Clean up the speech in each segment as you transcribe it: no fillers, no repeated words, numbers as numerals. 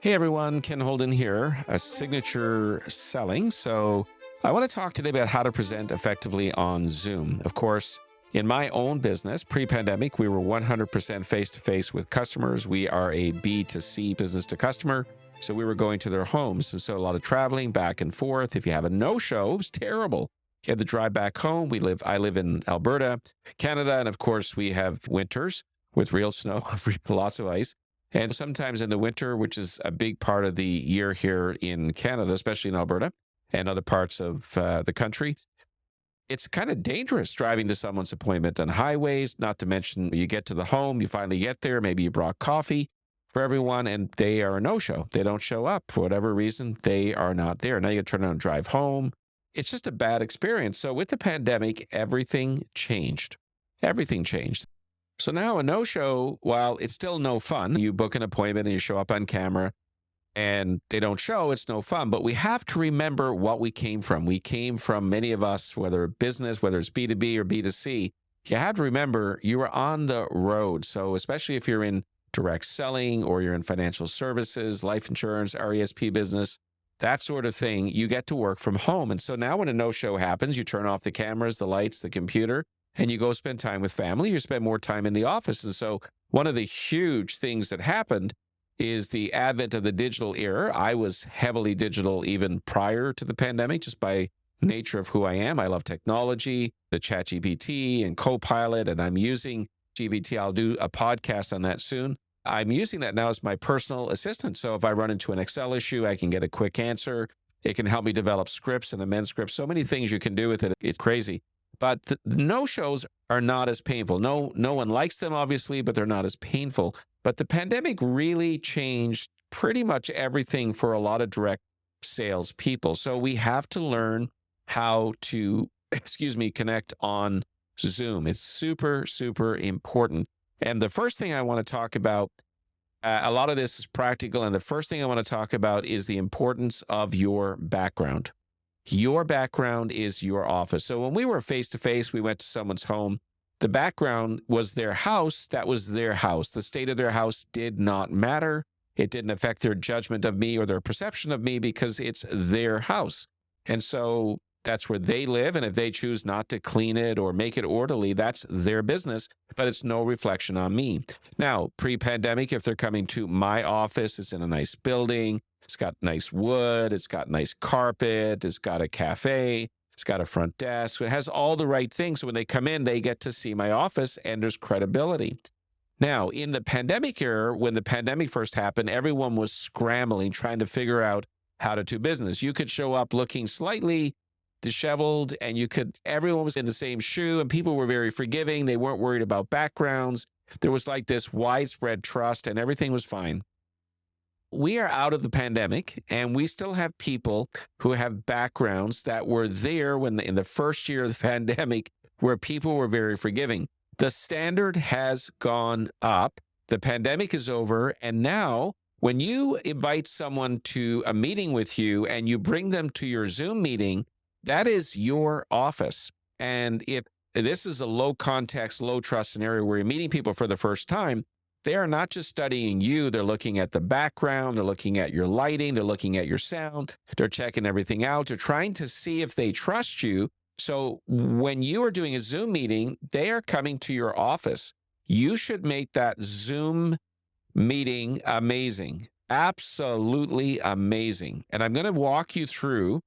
Hey everyone, Ken Holden here, a signature selling. So, I want to talk today about how to present effectively on Zoom. Of course, in my own business, pre pandemic, we were 100% face to face with customers. We are a B2C, business to customer. So, we were going to their homes. And so, a lot of traveling back and forth. If you have a no show, it was terrible. You had to drive back home. I live in Alberta, Canada. And of course, we have winters with real snow, lots of ice. And sometimes in the winter, which is a big part of the year here in Canada, especially in Alberta and other parts of the country, it's kind of dangerous driving to someone's appointment on highways, not to mention you get to the home, you finally get there, maybe you brought coffee for everyone, and they are a no-show. They don't show up for whatever reason. They are not there. Now you got to turn around and drive home. It's just a bad experience. So with the pandemic, everything changed. Everything changed. So now a no-show, while it's still no fun, you book an appointment and you show up on camera and they don't show, it's no fun. But we have to remember what we came from. We came from, many of us, whether business, whether it's B2B or B2C, you have to remember you are on the road. So especially if you're in direct selling or you're in financial services, life insurance, RESP business, that sort of thing, you get to work from home. And so now when a no-show happens, you turn off the cameras, the lights, the computer, and you go spend time with family, you spend more time in the office. And so one of the huge things that happened is the advent of the digital era. I was heavily digital even prior to the pandemic, just by nature of who I am. I love technology, the ChatGPT and Copilot, and I'm using GPT. I'll do a podcast on that soon. I'm using that now as my personal assistant. So if I run into an Excel issue, I can get a quick answer. It can help me develop scripts and amend scripts. So many things you can do with it. It's crazy. But the no-shows are not as painful. No one likes them, obviously, but they're not as painful. But the pandemic really changed pretty much everything for a lot of direct sales people. So we have to learn how to, connect on Zoom. It's super, super important. And the first thing I want to talk about, a lot of this is practical. And the first thing I want to talk about is the importance of your background. Your background is your office. So when we were face to face, we went to someone's home. The background was their house. That was their house. The state of their house did not matter. It didn't affect their judgment of me or their perception of me because it's their house. And so that's where they live. And if they choose not to clean it or make it orderly, that's their business, but it's no reflection on me. Now, pre-pandemic, if they're coming to my office, it's in a nice building. It's got nice wood. It's got nice carpet. It's got a cafe. It's got a front desk. It has all the right things. So when they come in, they get to see my office and there's credibility. Now, in the pandemic era, when the pandemic first happened, everyone was scrambling, trying to figure out how to do business. You could show up looking slightly disheveled and everyone was in the same shoe and people were very forgiving. They weren't worried about backgrounds. There was like this widespread trust and everything was fine. We are out of the pandemic and we still have people who have backgrounds that were there in the first year of the pandemic where people were very forgiving. The standard has gone up. The pandemic is over. And now when you invite someone to a meeting with you and you bring them to your Zoom meeting, that is your office. And if this is a low context, low trust scenario where you're meeting people for the first time, they are not just studying you. They're looking at the background. They're looking at your lighting. They're looking at your sound. They're checking everything out. They're trying to see if they trust you. So when you are doing a Zoom meeting, they are coming to your office. You should make that Zoom meeting amazing, absolutely amazing. And I'm going to walk you through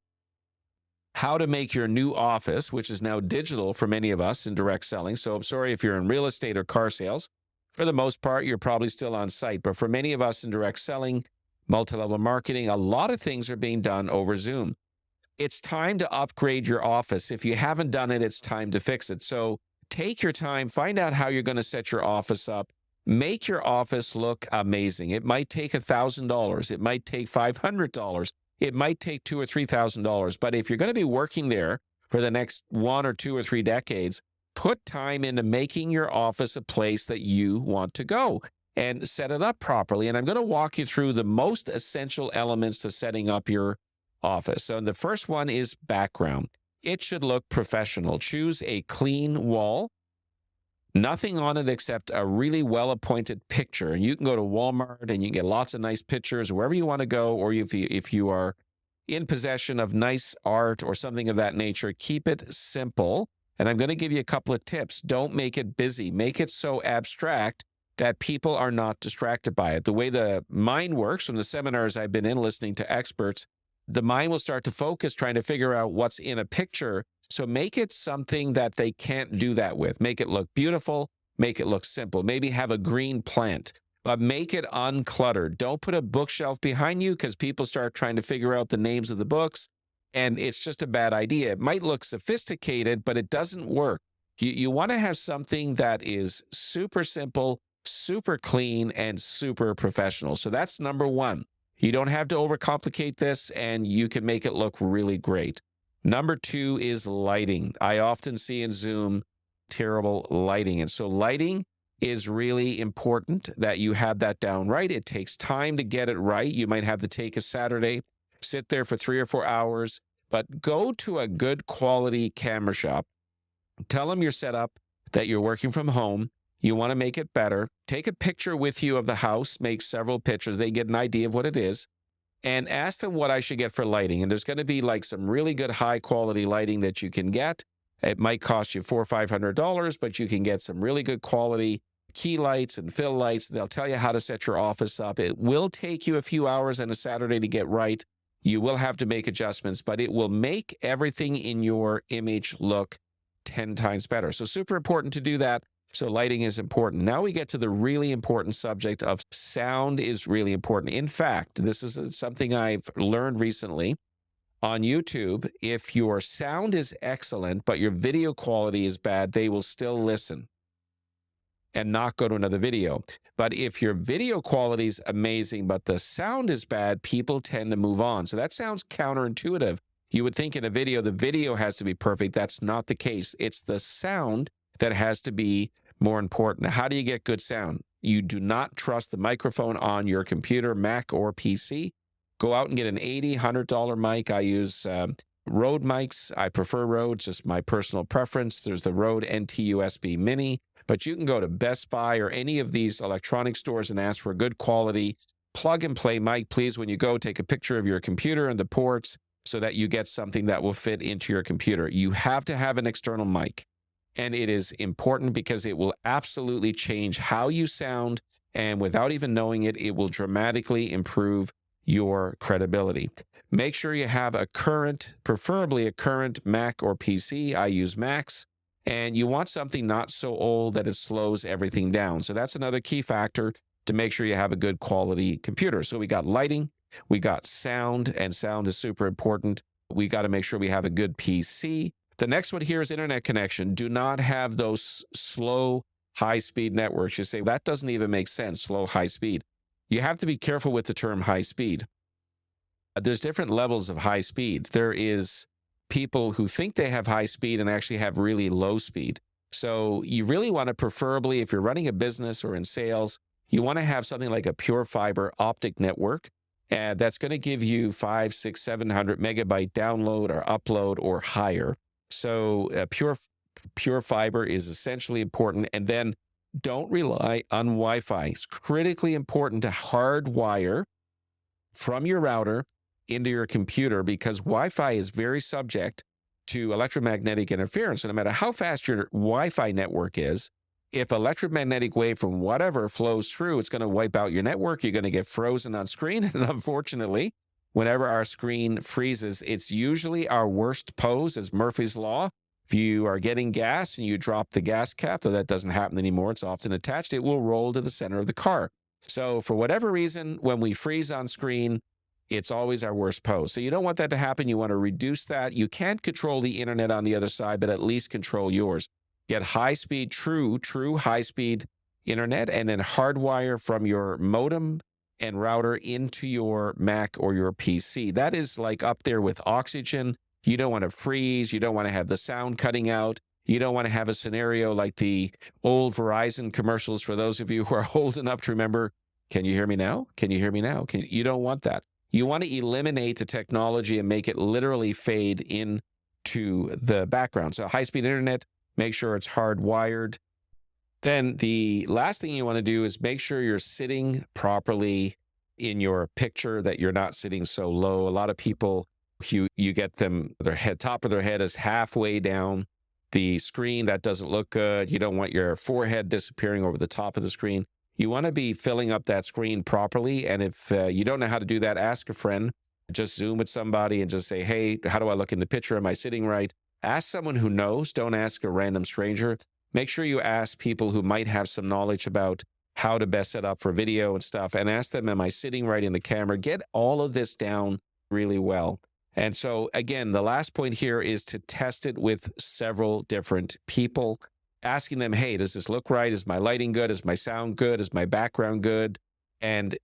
how to make your new office, which is now digital for many of us in direct selling. So I'm sorry if you're in real estate or car sales. For the most part, you're probably still on site. But for many of us in direct selling, multi-level marketing, a lot of things are being done over Zoom. It's time to upgrade your office. If you haven't done it, it's time to fix it. So take your time, find out how you're going to set your office up. Make your office look amazing. It might take $1,000. It might take $500. It might take $2,000 or $3,000. But if you're going to be working there for the next 1 or 2 or 3 decades, put time into making your office a place that you want to go and set it up properly. And I'm going to walk you through the most essential elements to setting up your office. So the first one is background. It should look professional. Choose a clean wall. Nothing on it except a really well-appointed picture. And you can go to Walmart and you can get lots of nice pictures wherever you want to go, or if you are in possession of nice art or something of that nature, keep it simple. And I'm going to give you a couple of tips. Don't make it busy. Make it so abstract that people are not distracted by it. The way the mind works from the seminars I've been in listening to experts, the mind will start to focus trying to figure out what's in a picture. So make it something that they can't do that with. Make it look beautiful. Make it look simple. Maybe have a green plant, but make it uncluttered. Don't put a bookshelf behind you because people start trying to figure out the names of the books, and it's just a bad idea. It might look sophisticated, but it doesn't work. You want to have something that is super simple, super clean, and super professional. So that's number one. You don't have to overcomplicate this, and you can make it look really great. Number two is lighting. I often see in Zoom terrible lighting. And so lighting is really important that you have that down right. It takes time to get it right. You might have to take a Saturday, sit there for 3 or 4 hours, but go to a good quality camera shop. Tell them your setup, that you're working from home. You want to make it better. Take a picture with you of the house, make several pictures. They get an idea of what it is, and ask them what I should get for lighting. And there's going to be like some really good high quality lighting that you can get. It might cost you $400 or $500, but you can get some really good quality key lights and fill lights. They'll tell you how to set your office up. It will take you a few hours on a Saturday to get right. You will have to make adjustments, but it will make everything in your image look 10 times better. So super important to do that. So lighting is important. Now we get to the really important subject of sound is really important. In fact, this is something I've learned recently on YouTube. If your sound is excellent, but your video quality is bad, they will still listen and not go to another video. But if your video quality is amazing, but the sound is bad, people tend to move on. So that sounds counterintuitive. You would think in a video, the video has to be perfect. That's not the case. It's the sound that has to be more important. How do you get good sound? You do not trust the microphone on your computer, Mac or PC. Go out and get an $80, $100 mic. I use Rode mics. I prefer Rode, just my personal preference. There's the Rode NT-USB Mini, but you can go to Best Buy or any of these electronic stores and ask for a good quality plug and play mic. Please, when you go, take a picture of your computer and the ports so that you get something that will fit into your computer. You have to have an external mic. And it is important because it will absolutely change how you sound. And without even knowing it, it will dramatically improve your credibility. Make sure you have a current, preferably a current Mac or PC. I use Macs. And you want something not so old that it slows everything down. So that's another key factor to make sure you have a good quality computer. So we got lighting, we got sound, and sound is super important. We got to make sure we have a good PC. The next one here is internet connection. Do not have those slow, high-speed networks. You say, that doesn't even make sense, slow, high speed. You have to be careful with the term high speed. There's different levels of high speed. There is people who think they have high speed and actually have really low speed. So you really want to preferably, if you're running a business or in sales, you want to have something like a pure fiber optic network. That's going to give you 500, 600, 700 megabyte download or upload or higher. So pure fiber is essentially important. And then don't rely on Wi-Fi. It's critically important to hardwire from your router into your computer because Wi-Fi is very subject to electromagnetic interference. So no matter how fast your Wi-Fi network is, if electromagnetic wave from whatever flows through, it's going to wipe out your network. You're going to get frozen on screen. And unfortunately, whenever our screen freezes, it's usually our worst pose as Murphy's Law. If you are getting gas and you drop the gas cap, though that doesn't happen anymore, it's often attached, it will roll to the center of the car. So for whatever reason, when we freeze on screen, it's always our worst pose. So you don't want that to happen. You want to reduce that. You can't control the internet on the other side, but at least control yours. Get high-speed, true high-speed internet, and then hardwire from your modem and router into your Mac or your PC. That is like up there with oxygen. You don't want to freeze. You don't want to have the sound cutting out. You don't want to have a scenario like the old Verizon commercials for those of you who are old enough to remember, can you hear me now? Can you hear me now? You don't want that. You want to eliminate the technology and make it literally fade into the background. So high-speed internet, make sure it's hardwired. Then the last thing you want to do is make sure you're sitting properly in your picture, that you're not sitting so low. A lot of people, you get them, their head, top of their head is halfway down the screen. That doesn't look good. You don't want your forehead disappearing over the top of the screen. You want to be filling up that screen properly. And if you don't know how to do that, ask a friend. Just Zoom with somebody and just say, hey, how do I look in the picture? Am I sitting right? Ask someone who knows. Don't ask a random stranger. Make sure you ask people who might have some knowledge about how to best set up for video and stuff, and ask them, am I sitting right in the camera? Get all of this down really well. And so, again, the last point here is to test it with several different people, asking them, hey, does this look right? Is my lighting good? Is my sound good? Is my background good? And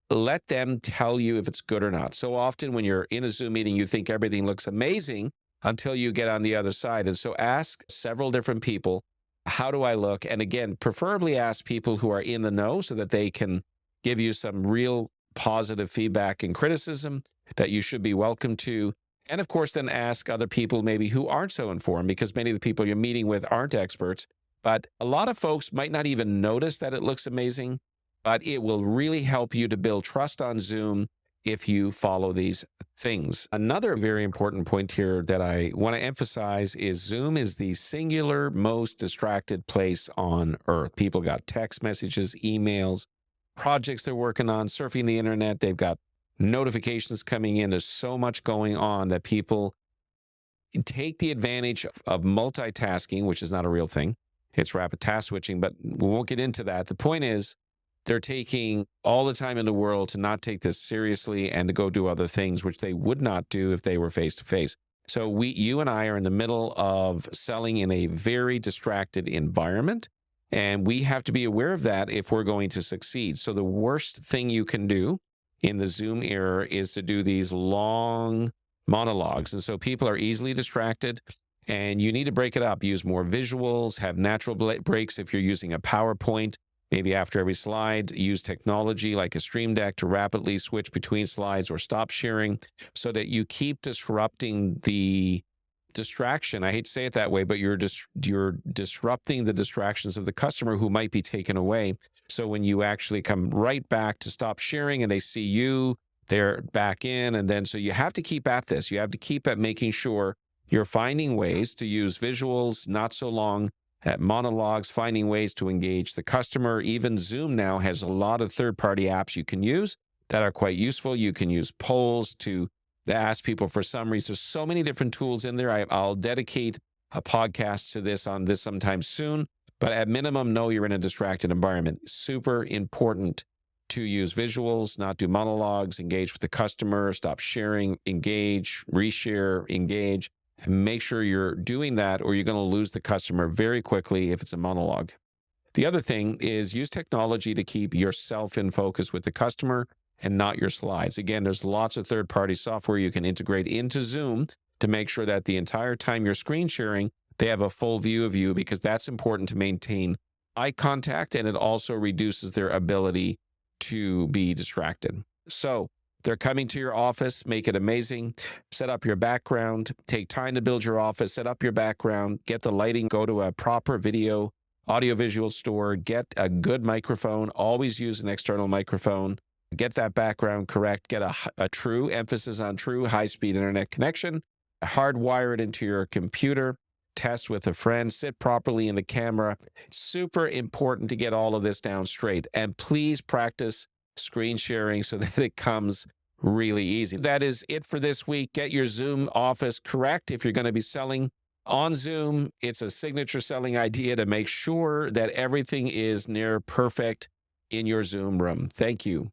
let them tell you if it's good or not. So often when you're in a Zoom meeting, you think everything looks amazing until you get on the other side. And so ask several different people, how do I look? And again, preferably ask people who are in the know so that they can give you some real positive feedback and criticism that you should be welcome to. And of course, then ask other people maybe who aren't so informed, because many of the people you're meeting with aren't experts. But a lot of folks might not even notice that it looks amazing, but it will really help you to build trust on Zoom if you follow these things. Another very important point here that I want to emphasize is Zoom is the singular most distracted place on earth. People got text messages, emails, projects they're working on, surfing the internet. They've got notifications coming in. There's so much going on that people take the advantage of multitasking, which is not a real thing. It's rapid task switching, but we won't get into that. The point is, they're taking all the time in the world to not take this seriously and to go do other things, which they would not do if they were face to face. So you and I are in the middle of selling in a very distracted environment, and we have to be aware of that if we're going to succeed. So the worst thing you can do in the Zoom era is to do these long monologues. And so people are easily distracted, and you need to break it up. Use more visuals, have natural breaks if you're using a PowerPoint. Maybe after every slide, use technology like a Stream Deck to rapidly switch between slides or stop sharing so that you keep disrupting the distraction. I hate to say it that way, but you're disrupting the distractions of the customer who might be taken away. So when you actually come right back to stop sharing and they see you, they're back in. And then so you have to keep at this. You have to keep at making sure you're finding ways to use visuals, not so long at monologues, finding ways to engage the customer. Even Zoom now has a lot of third-party apps you can use that are quite useful. You can use polls to ask people for summaries. There's so many different tools in there. I'll dedicate a podcast to this on this sometime soon, but at minimum, know you're in a distracted environment. Super important to use visuals, not do monologues, engage with the customer, stop sharing, engage, reshare, engage. And make sure you're doing that, or you're going to lose the customer very quickly if it's a monologue. The other thing is use technology to keep yourself in focus with the customer and not your slides. Again, there's lots of third-party software you can integrate into Zoom to make sure that the entire time you're screen sharing, they have a full view of you, because that's important to maintain eye contact, and it also reduces their ability to be distracted. So they're coming to your office, make it amazing. Set up your background, take time to build your office, set up your background, get the lighting, go to a proper video, audiovisual store, get a good microphone, always use an external microphone, get that background correct, get a true, emphasis on true high-speed internet connection, hardwire it into your computer, test with a friend, sit properly in the camera. It's super important to get all of this down straight. And please practice screen sharing so that it comes really easy. That is it for this week. Get your Zoom office correct. If you're going to be selling on Zoom, it's a signature selling idea to make sure that everything is near perfect in your Zoom room. Thank you.